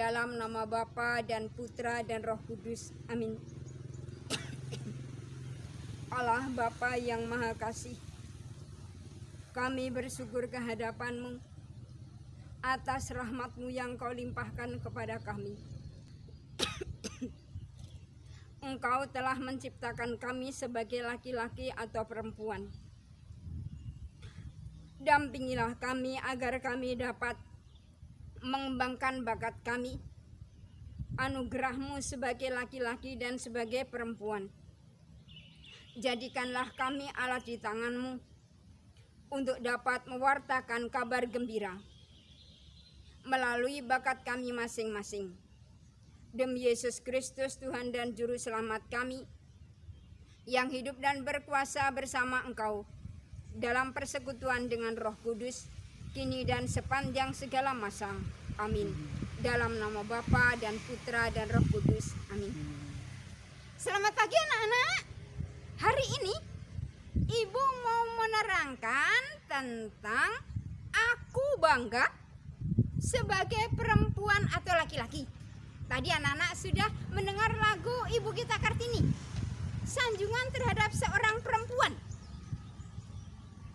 dalam nama Bapa dan Putra dan Roh Kudus. Amin. Allah Bapa yang Maha Kasih, kami bersyukur kehadapan-Mu atas rahmat-Mu yang Kau limpahkan kepada kami. Engkau telah menciptakan kami sebagai laki-laki atau perempuan. Dampingilah kami agar kami dapat mengembangkan bakat kami. Anugerah-Mu sebagai laki-laki dan sebagai perempuan. Jadikanlah kami alat di tangan-Mu untuk dapat mewartakan kabar gembira melalui bakat kami masing-masing. Demi Yesus Kristus Tuhan dan Juru Selamat kami, yang hidup dan berkuasa bersama Engkau dalam persekutuan dengan Roh Kudus, kini dan sepanjang segala masa. Amin. Dalam nama Bapa dan Putra dan Roh Kudus. Amin. Selamat pagi anak-anak. Hari ini Ibu mau menerangkan tentang aku bangga sebagai perempuan atau laki-laki. Tadi anak-anak sudah mendengar lagu Ibu Gita Kartini, sanjungan terhadap seorang perempuan.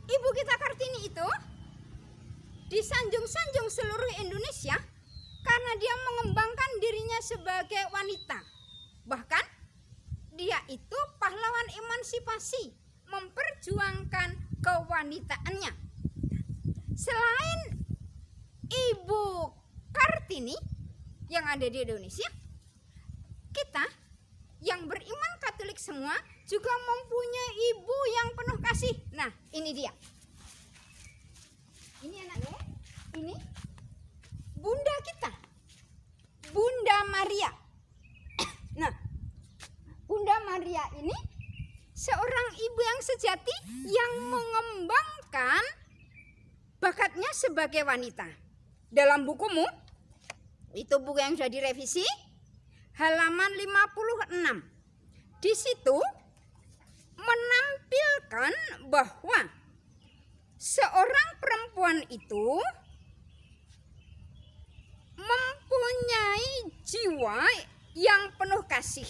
Ibu Gita Kartini itu disanjung-sanjung seluruh Indonesia karena dia mengembangkan dirinya sebagai wanita. Bahkan dia itu pahlawan emansipasi, memperjuangkan kewanitaannya. Selain Ibu Kartini yang ada di Indonesia, kita yang beriman Katolik semua juga mempunyai ibu yang penuh kasih. Nah, ini dia. Ini anaknya, ini Bunda kita, Bunda Maria. Nah, Bunda Maria ini seorang ibu yang sejati yang mengembangkan bakatnya sebagai wanita. Dalam bukumu, itu buku yang sudah direvisi, halaman 56. Di situ menampilkan bahwa seorang perempuan itu mempunyai jiwa yang penuh kasih.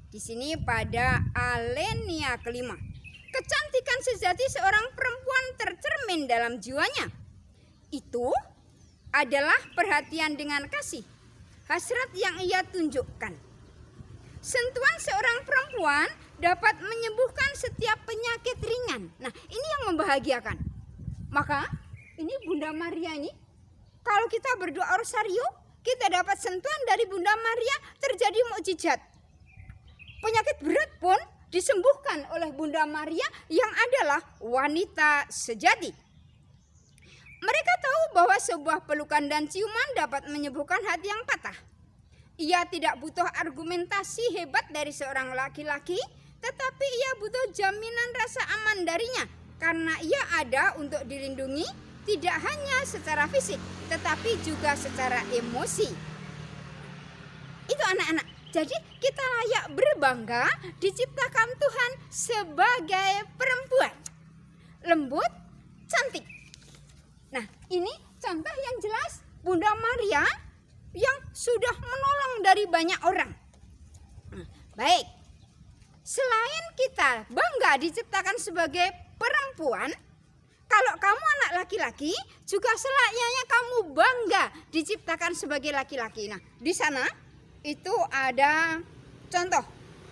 Di sini pada alinea kelima, kecantikan sejati seorang perempuan tercermin dalam jiwanya. Itu adalah perhatian dengan kasih, hasrat yang ia tunjukkan. Sentuhan seorang perempuan dapat menyembuhkan setiap penyakit ringan. Nah, ini yang membahagiakan. Maka, ini Bunda Maria ini, kalau kita berdoa rosario, kita dapat sentuhan dari Bunda Maria, terjadi mukjizat. Penyakit berat pun disembuhkan oleh Bunda Maria yang adalah wanita sejati. Mereka tahu bahwa sebuah pelukan dan ciuman dapat menyembuhkan hati yang patah. Ia tidak butuh argumentasi hebat dari seorang laki-laki, tetapi ia butuh jaminan rasa aman darinya, karena ia ada untuk dilindungi tidak hanya secara fisik, tetapi juga secara emosi. Itu anak-anak. Jadi kita layak berbangga diciptakan Tuhan sebagai perempuan lembut, cantik. Nah, ini contoh yang jelas Bunda Maria yang sudah menolong dari banyak orang. Baik, selain kita bangga diciptakan sebagai perempuan, kalau kamu anak laki-laki juga selayaknya kamu bangga diciptakan sebagai laki-laki. Nah, di sana itu ada contoh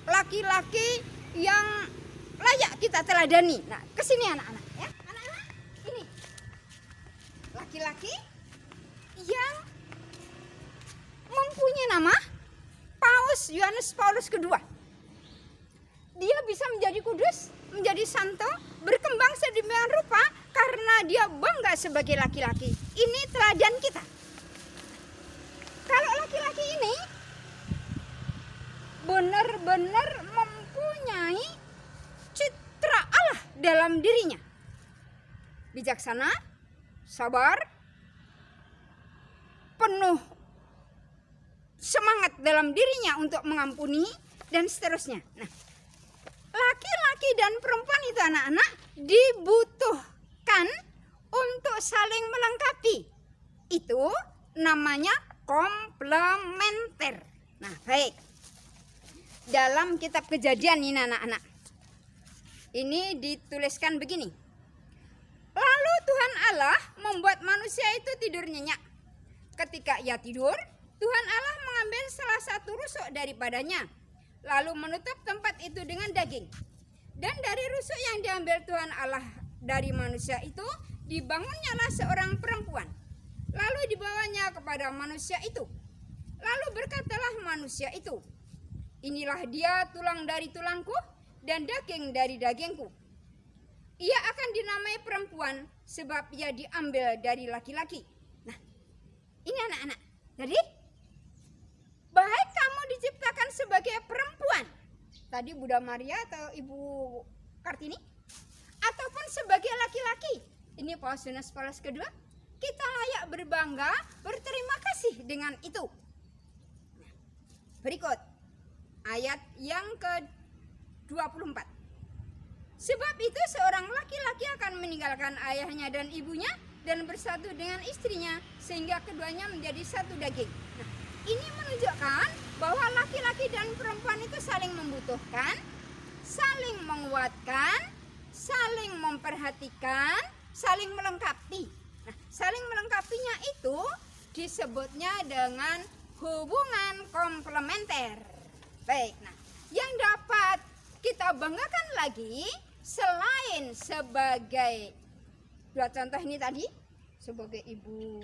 laki-laki yang layak kita teladani. Nah, kesini anak-anak ya. Anak-anak, ini laki-laki yang mempunyai nama Paus Yohanes Paulus II. Dia bisa menjadi kudus, menjadi santo, berkembang sedemikian rupa karena dia bangga sebagai laki-laki. Ini teladan kita. Kalau laki-laki ini benar-benar mempunyai citra Allah dalam dirinya. Bijaksana, sabar, penuh semangat dalam dirinya untuk mengampuni, dan seterusnya. Nah, laki-laki dan perempuan itu anak-anak dibutuhkan untuk saling melengkapi. Itu namanya komplementer. Nah, baik. Dalam kitab Kejadian ini anak-anak, ini dituliskan begini. Lalu Tuhan Allah membuat manusia itu tidur nyenyak. Ketika ia tidur, Tuhan Allah mengambil salah satu rusuk daripadanya, lalu menutup tempat itu dengan daging. Dan dari rusuk yang diambil Tuhan Allah dari manusia itu, dibangunnyalah seorang perempuan. Lalu dibawanya kepada manusia itu. Lalu berkatalah manusia itu, inilah dia tulang dari tulangku dan daging dari dagingku. Ia akan dinamai perempuan sebab ia diambil dari laki-laki. Nah, ini anak-anak. Jadi, baik kamu diciptakan sebagai perempuan. Tadi Bunda Maria atau Ibu Kartini. Ataupun sebagai laki-laki. Ini Paus Yohanes Paulus kedua. Kita layak berbangga, berterima kasih dengan itu. Berikut ayat yang ke-24. Sebab itu seorang laki-laki akan meninggalkan ayahnya dan ibunya dan bersatu dengan istrinya sehingga keduanya menjadi satu daging. Nah, ini menunjukkan bahwa laki-laki dan perempuan itu saling membutuhkan, saling menguatkan, saling memperhatikan, saling melengkapi. Nah, saling melengkapinya itu disebutnya dengan hubungan komplementer. Baik, nah, yang dapat kita banggakan lagi selain sebagai dua contoh ini tadi, sebagai ibu,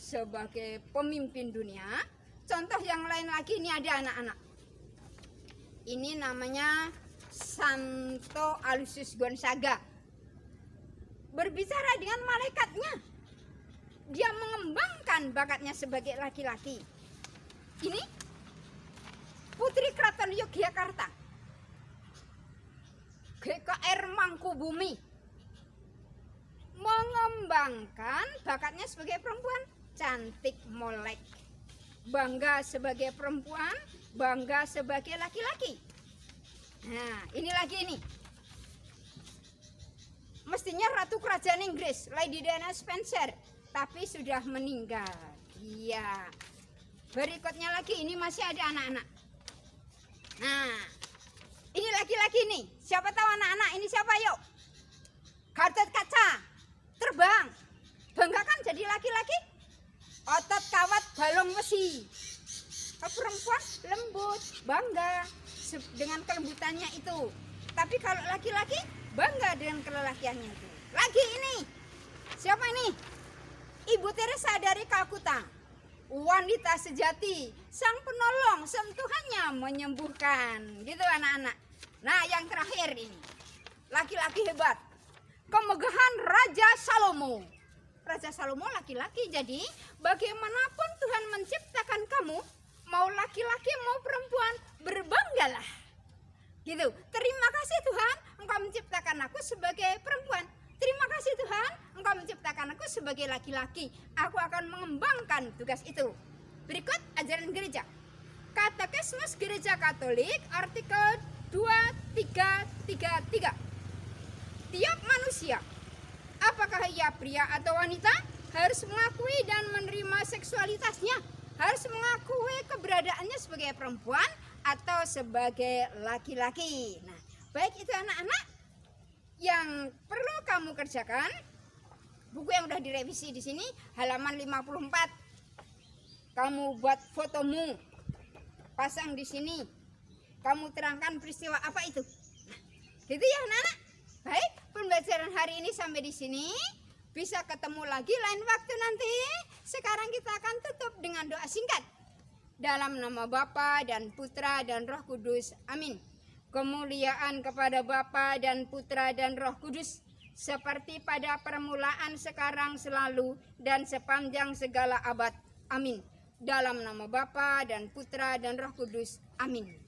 sebagai pemimpin dunia, contoh yang lain lagi ini ada anak-anak. Ini namanya Santo Aloysius Gonzaga. Berbicara dengan malaikatnya. Dia mengembangkan bakatnya sebagai laki-laki. Ini Putri Keraton Yogyakarta, GKR Mangkubumi, mengembangkan bakatnya sebagai perempuan, cantik molek. Bangga sebagai perempuan, bangga sebagai laki-laki. Nah, ini lagi ini. Mestinya Ratu Kerajaan Inggris, Lady Diana Spencer, tapi sudah meninggal. Iya. Berikutnya lagi, ini masih ada anak-anak. Nah, ini laki-laki nih. Siapa tahu anak-anak ini siapa yuk? Gatot Kaca, terbang. Banggakan jadi laki-laki. Otot kawat balong besi. Perempuan lembut, bangga dengan kelembutannya itu. Tapi kalau laki-laki bangga dengan kelelakiannya itu. Lagi ini. Siapa ini? Ibu Teresa dari Kalkuta. Wanita sejati, sang penolong, sentuhannya menyembuhkan. Gitu anak-anak. Nah, yang terakhir ini. Laki-laki hebat. Kemegahan Raja Salomo. Raja Salomo laki-laki. Jadi, bagaimanapun Tuhan menciptakan kamu, mau laki-laki mau perempuan, berbanggalah. Gitu. Terima kasih Tuhan, Engkau menciptakan aku sebagai perempuan. Terima kasih Tuhan, Engkau menciptakan aku sebagai laki-laki. Aku akan mengembangkan tugas itu. Berikut ajaran gereja. Katekismus Gereja Katolik artikel 2333. Tiap manusia, apakah ia pria atau wanita, harus mengakui dan menerima seksualitasnya, harus mengakui keberadaannya sebagai perempuan atau sebagai laki-laki. Nah, baik itu anak-anak yang perlu kamu kerjakan. Buku yang udah direvisi di sini halaman 54. Kamu buat fotomu, pasang di sini. Kamu terangkan peristiwa apa itu. Nah, gitu ya anak-anak. Baik, pembelajaran hari ini sampai di sini. Bisa ketemu lagi lain waktu nanti. Sekarang kita akan tutup dengan doa singkat. Dalam nama Bapa dan Putra dan Roh Kudus. Amin. Kemuliaan kepada Bapa dan Putra dan Roh Kudus, seperti pada permulaan, sekarang, selalu, dan sepanjang segala abad. Amin. Dalam nama Bapa dan Putra dan Roh Kudus. Amin.